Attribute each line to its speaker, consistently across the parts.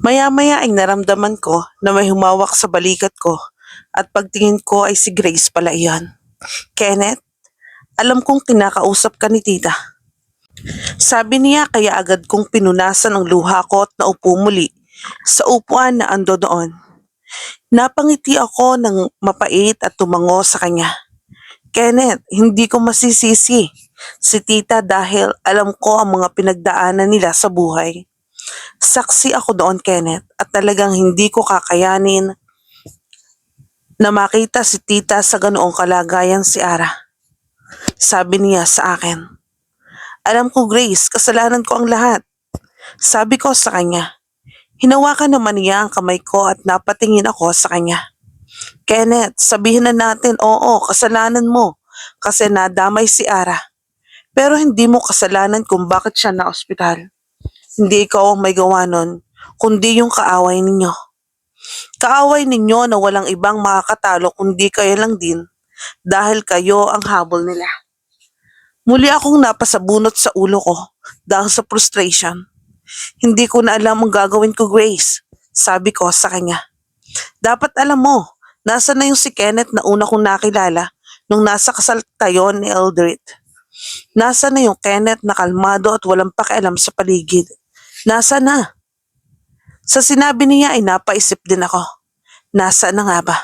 Speaker 1: Maya-maya ay naramdaman ko na may humawak sa balikat ko at pagtingin ko ay si Grace pala iyon. Kenneth, alam kong kinakausap ka ni tita. Sabi niya kaya agad kong pinunasan ang luha ko at naupo muli sa upuan na ando doon. Napangiti ako ng mapait at tumango sa kanya. Kenneth, hindi ko masisisi si tita dahil alam ko ang mga pinagdaanan nila sa buhay. Saksi ako doon, Kenneth, at talagang hindi ko kakayanin na makita si tita sa ganoong kalagayan si Ara. Sabi niya sa akin. Alam ko, Grace, kasalanan ko ang lahat. Sabi ko sa kanya. Hinawakan naman niya ang kamay ko at napatingin ako sa kanya. Kenneth, sabihin na natin oo, kasalanan mo kasi nadamay si Ara. Pero hindi mo kasalanan kung bakit siya na ospital. Hindi ikaw ang may gawa nun, kundi yung kaaway ninyo. Kaaway ninyo na walang ibang makakatalo kundi kayo lang din dahil kayo ang habol nila. Muli akong napasabunot sa ulo ko dahil sa frustration. Hindi ko na alam ang gagawin ko, Grace. Sabi ko sa kanya. Dapat alam mo, nasa na yung si Kenneth na una kong nakilala nung nasa kasal tayo ni Eldred. Nasa na yung Kenneth na kalmado at walang pakialam sa paligid. Nasa na? Sa sinabi niya ay napaisip din ako. Nasa na nga ba?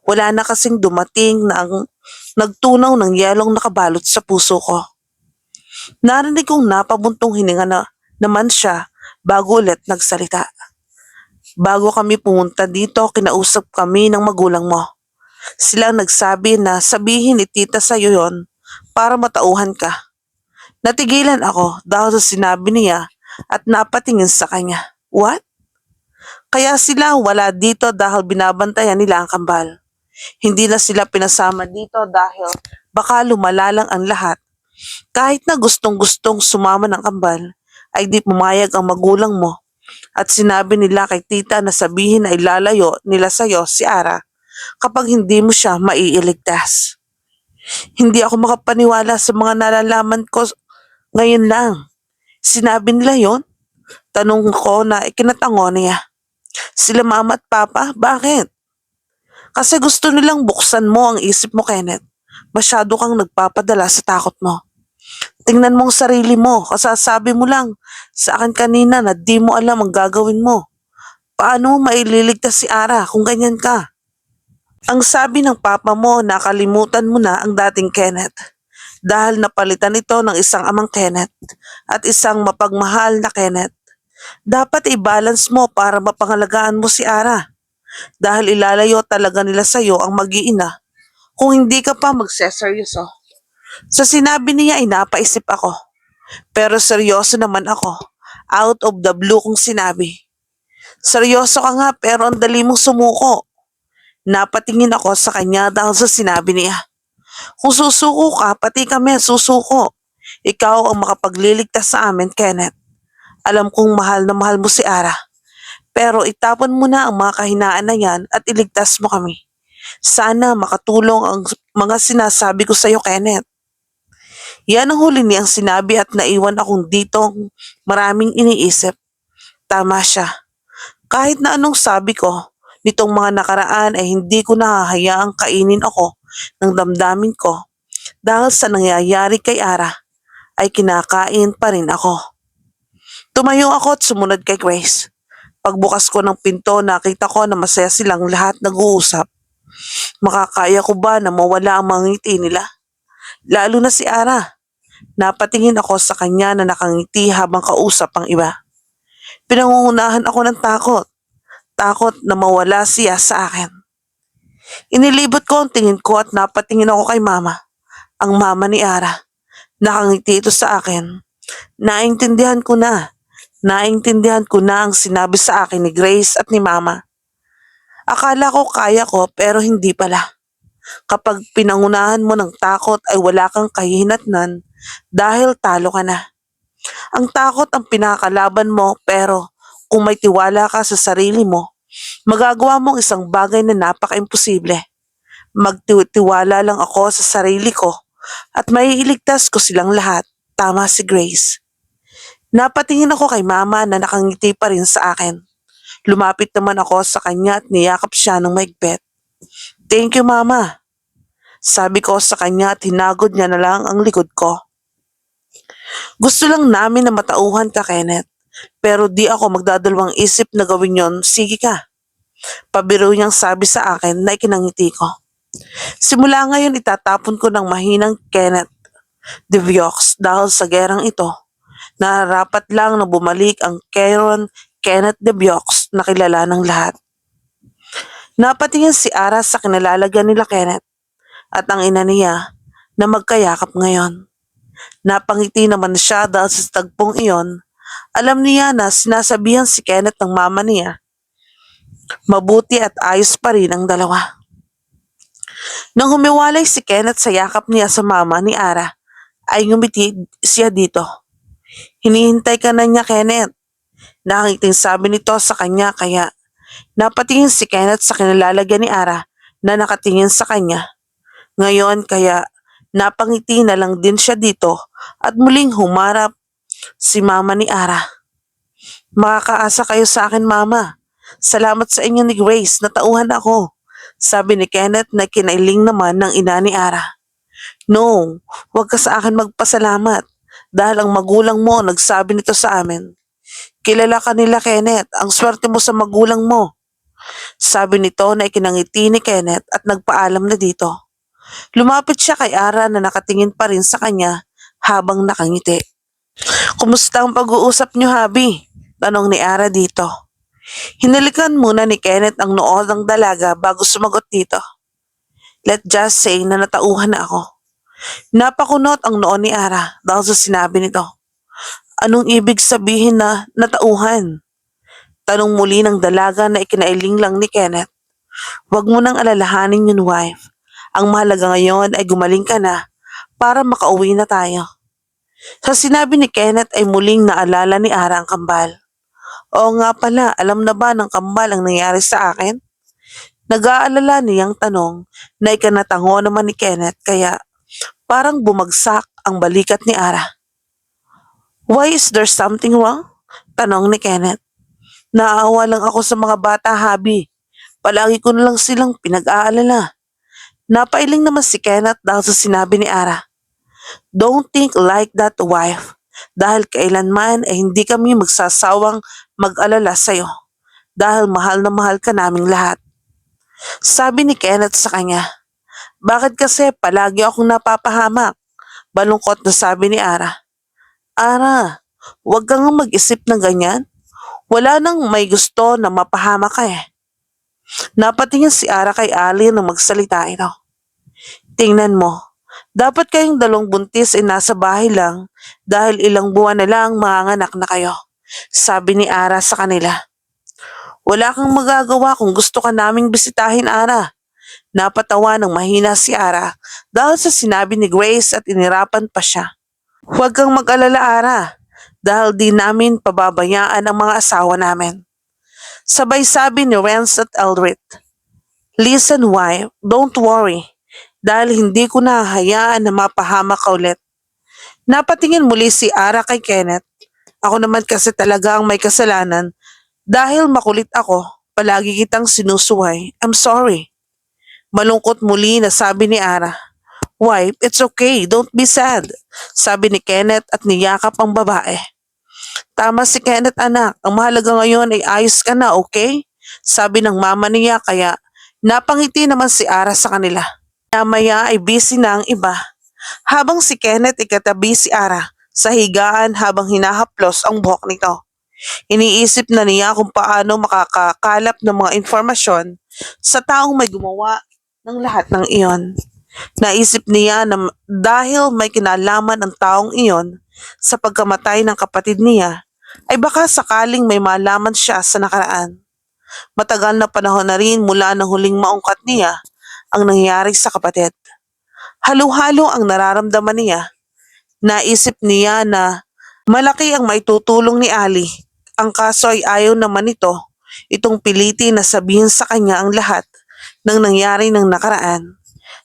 Speaker 1: Wala na kasing dumating na ang nagtunaw ng yelong nakabalot sa puso ko. Narinig kong napabuntong hininga na naman siya bago ulit nagsalita. Bago kami pumunta dito, kinausap kami ng magulang mo. Silang nagsabi na sabihin ni tita sa'yo yon para matauhan ka. Natigilan ako dahil sa sinabi niya at napatingin sa kanya. What? Kaya sila wala dito dahil binabantayan nila ang kambal. Hindi na sila pinasama dito dahil baka lumala lang ang lahat. Kahit na gustong-gustong sumama ng kambal, ay di pumayag ang magulang mo. At sinabi nila kay tita na sabihin na ilalayo nila sa'yo si Ara kapag hindi mo siya maiiligtas. Hindi ako makapaniwala sa mga nalalaman ko ngayon lang. Sinabi nila yon? Tanong ko na ikinatango niya. Sila mama at papa, bakit? Kasi gusto nilang buksan mo ang isip mo, Kenneth. Masyado kang nagpapadala sa takot mo. Tingnan mong sarili mo, kasasabi mo lang sa akin kanina na di mo alam ang gagawin mo. Paano mo maililigtas si Ara kung ganyan ka? Ang sabi ng papa mo, nakalimutan mo na ang dating Kenneth. Dahil napalitan ito ng isang amang Kenneth at isang mapagmahal na Kenneth. Dapat i-balance mo para mapangalagaan mo si Ara. Dahil ilalayo talaga nila sa'yo ang mag-iina kung hindi ka pa magseseryoso. Sa sinabi niya ay napaisip ako. Pero seryoso naman ako. Out of the blue kong sinabi. Seryoso ka nga pero ang dali mong sumuko. Napatingin ako sa kanya dahil sa sinabi niya. Kung susuko ka, pati kami susuko. Ikaw ang makapagliligtas sa amin, Kenneth. Alam kong mahal na mahal mo si Ara. Pero itapon mo na ang mga kahinaan na yan at iligtas mo kami. Sana makatulong ang mga sinasabi ko sa iyo, Kenneth. Yan ang huli niyang sinabi at naiwan akong dito maraming iniisip. Tama siya. Kahit na anong sabi ko, nitong mga nakaraan ay hindi ko nahahayaang kainin ako ng damdamin ko dahil sa nangyayari kay Ara ay kinakain pa rin ako. Tumayo ako at sumunod kay Grace. Pagbukas ko ng pinto, nakita ko na masaya silang lahat nag-uusap. Makakaya ko ba na mawala ang mga ngiti nila? Lalo na si Ara. Napatingin ako sa kanya na nakangiti habang kausap ang iba. Pinangungunahan ako ng takot. Takot na mawala siya sa akin. Inilibot ko ang tingin ko at napatingin ako kay mama. Ang mama ni Ara. Nakangiti ito sa akin. Naintindihan ko na. Naintindihan ko na ang sinabi sa akin ni Grace at ni mama. Akala ko kaya ko pero hindi pala. Kapag pinangunahan mo ng takot ay wala kang kahihinatnan dahil talo ka na. Ang takot ang pinakalaban mo pero kung may tiwala ka sa sarili mo, magagawa mong isang bagay na napaka-imposible. Magtiwala lang ako sa sarili ko at maiiligtas ko silang lahat. Tama si Grace. Napatingin ako kay mama na nakangiti pa rin sa akin. Lumapit naman ako sa kanya at niyakap siya ng maigpit. Thank you, Mama. Sabi ko sa kanya at hinagod niya na lang ang likod ko. Gusto lang namin na matauhan ka, Kenneth. Pero di ako magdadalawang isip na gawin yon. Sige ka. Pabiro niyang sabi sa akin na ikinangiti ko. Simula ngayon itatapon ko ng mahinang Kenneth de Viox dahil sa gerang ito. Nararapat lang na bumalik ang Karen Kenneth de Viox na kilala ng lahat. Napatingin si Ara sa kinalalagyan nila Kenneth at ang ina niya na magkayakap ngayon. Napangiti naman siya dahil sa tagpong iyon. Alam niya na sinasabihan si Kenneth ng mama niya. Mabuti at ayos pa rin ang dalawa. Nang humiwalay si Kenneth sa yakap niya sa mama ni Ara, ay ngumiti siya dito. Hinihintay ka na niya, Kenneth. Nakangiting sabi nito sa kanya kaya napatingin si Kenneth sa kinalalagyan ni Ara na nakatingin sa kanya. Ngayon kaya napangiti na lang din siya dito at muling humarap si mama ni Ara. Makakaasa kayo sa akin, Mama. Salamat sa inyo ni Grace, natauhan ako. Sabi ni Kenneth na kinailing naman ng ina ni Ara. No, huwag ka sa akin magpasalamat dahil ang magulang mo nagsabi nito sa amin. Kilala ka nila, Kenneth, ang swerte mo sa magulang mo. Sabi nito na ikinangiti ni Kenneth at nagpaalam na dito. Lumapit siya kay Ara na nakatingin pa rin sa kanya habang nakangiti. Kumusta ang pag-uusap niyo, Habi? Tanong ni Ara dito. Hinalikan muna ni Kenneth ang noo ng dalaga bago sumagot dito. Let's just say na natauhan na ako. Napakunot ang noo ni Ara dahil sa sinabi nito. Anong ibig sabihin na natauhan? Tanong muli ng dalaga na ikinailing lang ni Kenneth. Huwag mo nang alalahanin yun, wife. Ang mahalaga ngayon ay gumaling ka na para makauwi na tayo. Sa sinabi ni Kenneth ay muling naalala ni Ara ang kambal. Oo nga pala, alam na ba ng kambal ang nangyari sa akin? Nag-aalala niyang tanong na ikanatango naman ni Kenneth kaya parang bumagsak ang balikat ni Ara. Why is there something wrong? Tanong ni Kenneth. Naawa lang ako sa mga bata, Habi. Palagi ko na lang silang pinag-aalala. Napailing naman si Kenneth dahil sa sinabi ni Ara. Don't think like that, wife. Dahil kailanman ay hindi kami magsasawang mag-alala sa'yo. Dahil mahal na mahal ka naming lahat. Sabi ni Kenneth sa kanya. Bakit kasi palagi akong napapahamak? Balungkot na sabi ni Ara. Ara, huwag kang mag-isip ng ganyan. Wala nang may gusto na mapahamak ka eh. Napatingin si Ara kay Ali nang magsalita ito. Tingnan mo, dapat kayong dalawang buntis ay nasa bahay lang dahil ilang buwan na lang manganganak na kayo. Sabi ni Ara sa kanila. Wala kang magagawa kung gusto ka naming bisitahin, Ara. Napatawa ng mahina si Ara dahil sa sinabi ni Grace at inirapan pa siya. Huwag kang mag-alala, Ara, dahil di namin pababayaan ang mga asawa namin. Sabay sabi ni Renz at Eldred. Listen, wife, don't worry, dahil hindi ko nahahayaan na mapahamak ka ulit. Napatingin muli si Ara kay Kenneth. Ako naman kasi talaga ang may kasalanan. Dahil makulit ako, palagi kitang sinusuway. I'm sorry. Malungkot muli na sabi ni Ara. Wife, it's okay, don't be sad. Sabi ni Kenneth at niyakap ang babae. Tama si Kenneth, anak. Ang mahalaga ngayon ay ayos ka na, okay? Sabi ng mama niya kaya napangiti naman si Ara sa kanila. Maya ay busy na ang iba. Habang si Kenneth ikatabi si Ara sa higaan habang hinahaplos ang buhok nito. Iniisip na niya kung paano makakakalap ng mga informasyon sa taong may gumawa ng lahat ng iyon. Naisip niya na dahil may kinalaman ang taong iyon sa pagkamatay ng kapatid niya, ay baka sakaling may malaman siya sa nakaraan. Matagal na panahon na rin mula nang huling maungkat niya ang nangyari sa kapatid. Halo-halo ang nararamdaman niya. Naisip niya na malaki ang maitutulong ni Ali. Ang kaso ay ayaw naman itong piliti na sabihin sa kanya ang lahat ng nangyari ng nakaraan.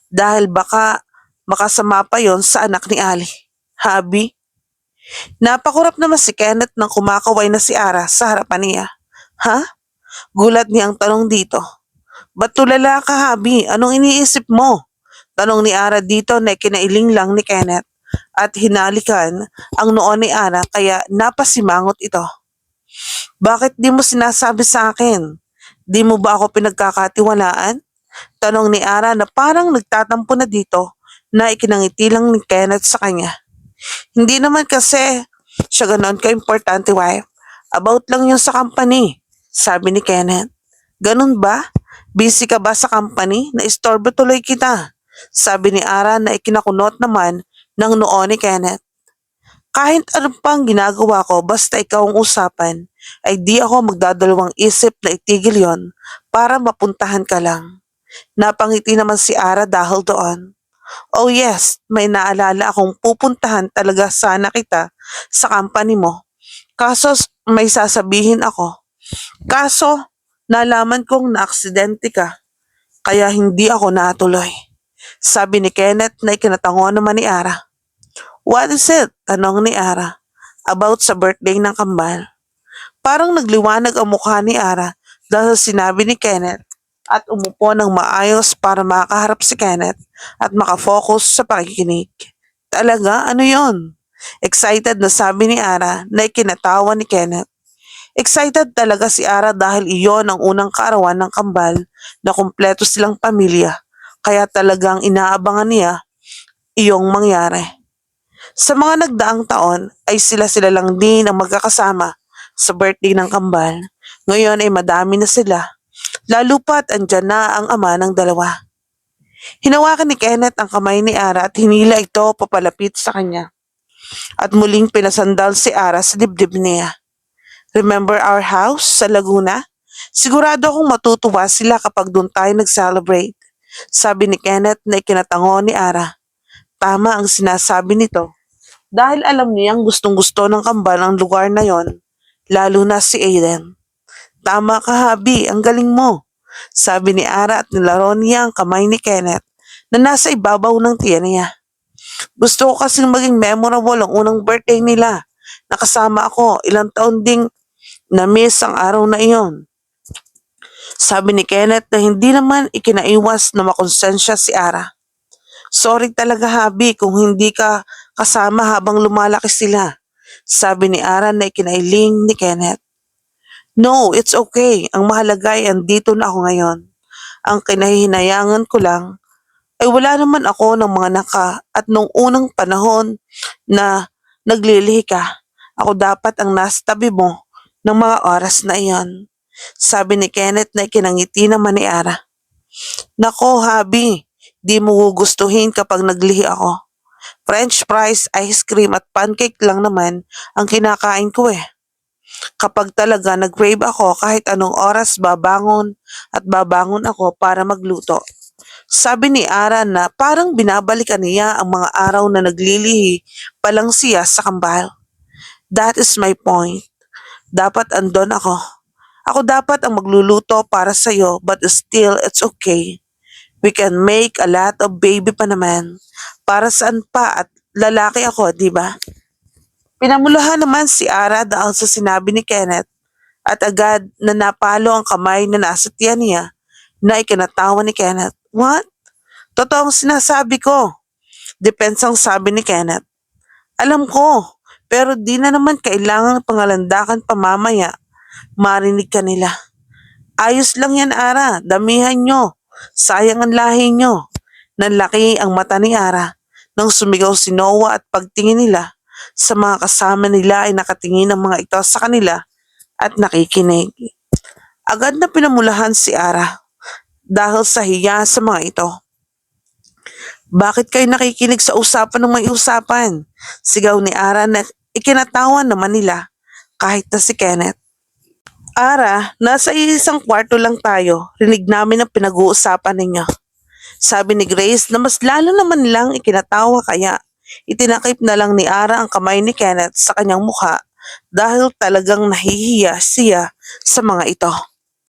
Speaker 1: Dahil baka makasama pa yon sa anak ni Ali. Habi? Napakurap naman si Kenneth nang kumakaway na si Ara sa harapan niya. Ha? Gulat niya ang tanong dito. Ba't tulala ka, Habi? Anong iniisip mo? Tanong ni Ara dito na kinailing lang ni Kenneth at hinalikan ang noo ni Ara kaya napasimangot ito. Bakit di mo sinasabi sa akin? Di mo ba ako pinagkakatiwalaan? Tanong ni Ara na parang nagtatampo na dito na ikinangiti lang ni Kenneth sa kanya. Hindi naman kasi siya ganon ka-importante, wife. About lang yun sa company, sabi ni Kenneth. Ganun ba? Busy ka ba sa company? Naistorbo tuloy kita, sabi ni Ara na ikinakunot naman ng noo ni Kenneth. Kahit ano pang ginagawa ko basta ikaw ang usapan, ay di ako magdadalawang isip na itigil yon para mapuntahan ka lang. Napangiti naman si Ara dahil doon. Oh yes, may naalala akong pupuntahan talaga sana kita sa company mo. Kaso may sasabihin ako. Kaso nalaman kong naaksidente ka, kaya hindi ako natuloy. Sabi ni Kenneth na ikinatango naman ni Ara. What is it? Tanong ni Ara. About sa birthday ng kambal. Parang nagliwanag ang mukha ni Ara dahil sinabi ni Kenneth at umupo ng maayos para makaharap si Kenneth at makafocus sa pakikinig. Talaga? Ano yon? Excited na sabi ni Ara na ikinatawa ni Kenneth. Excited talaga si Ara dahil iyon ang unang kaarawan ng kambal na kumpleto silang pamilya. Kaya talagang inaabangan niya iyong mangyari. Sa mga nagdaang taon ay sila-sila lang din ang magkakasama sa birthday ng kambal. Ngayon ay madami na sila. Lalo pat andyan na ang ama ng dalawa. Hinawakan ni Kenneth ang kamay ni Ara at hinila ito papalapit sa kanya. At muling pinasandal si Ara sa dibdib niya. Remember our house sa Laguna? Sigurado akong matutuwa sila kapag doon tayo nag-celebrate. Sabi ni Kenneth na ikinatango ni Ara. Tama ang sinasabi nito. Dahil alam niyang gustong-gusto ng kambal ang lugar na yon, lalo na si Aiden. Tama ka, Habi, ang galing mo. Sabi ni Ara at nilaro niya ang kamay ni Kenneth na nasa ibabaw ng tiyan niya. Gusto ko kasing maging memorable ang unang birthday nila. Nakasama ako, ilang taon ding na-miss ang araw na iyon. Sabi ni Kenneth na hindi naman ikinaiwas na makonsensya si Ara. Sorry talaga, Habi, kung hindi ka kasama habang lumalaki sila. Sabi ni Ara na ikinailing ni Kenneth. No, it's okay. Ang mahalaga ay andito na ako ngayon. Ang kinahihinayangan ko lang ay wala naman ako ng mga naka at nung unang panahon na naglilihi ka, ako dapat ang nasa tabi mo ng mga oras na iyon. Sabi ni Kenneth na ikinangiti naman ni Ara. Nako, Habi, di mo gugustuhin kapag naglihi ako. French fries, ice cream at pancake lang naman ang kinakain ko eh. Kapag talaga nag-crave ako kahit anong oras babangon at babangon ako para magluto. Sabi ni Ara na parang binabalikan niya ang mga araw na naglilihi pa lang siya sa kambal. That is my point. Dapat andon ako. Ako dapat ang magluluto para sa'yo but still it's okay. We can make a lot of baby pa naman. Para saan pa at lalaki ako, di ba? Pinamulahan naman si Ara dahil sa sinabi ni Kenneth at agad na napalo ang kamay na nasa tiyan niya na ikinatawa ni Kenneth. What? Totoong sinasabi ko. Depensang sabi ni Kenneth. Alam ko, pero di na naman kailangang pangalandakan pa mamaya. Marinig ka nila. Ayos lang yan, Ara. Damihan nyo. Sayang ang lahi nyo. Nanlaki ang mata ni Ara nang sumigaw si Noah at pagtingin nila sa mga kasama nila ay nakatingin ang mga ito sa kanila at nakikinig. Agad na pinamulahan si Ara dahil sa hiya sa mga ito. Bakit kayo nakikinig sa usapan ng may usapan? Sigaw ni Ara na ikinatawa naman nila kahit na si Kenneth. Ara, nasa isang kwarto lang tayo. Rinig namin ang pinag-uusapan ninyo. Sabi ni Grace na mas lalo naman lang ikinatawa kaya itinakip na lang ni Ara ang kamay ni Kenneth sa kanyang mukha dahil talagang nahihiya siya sa mga ito.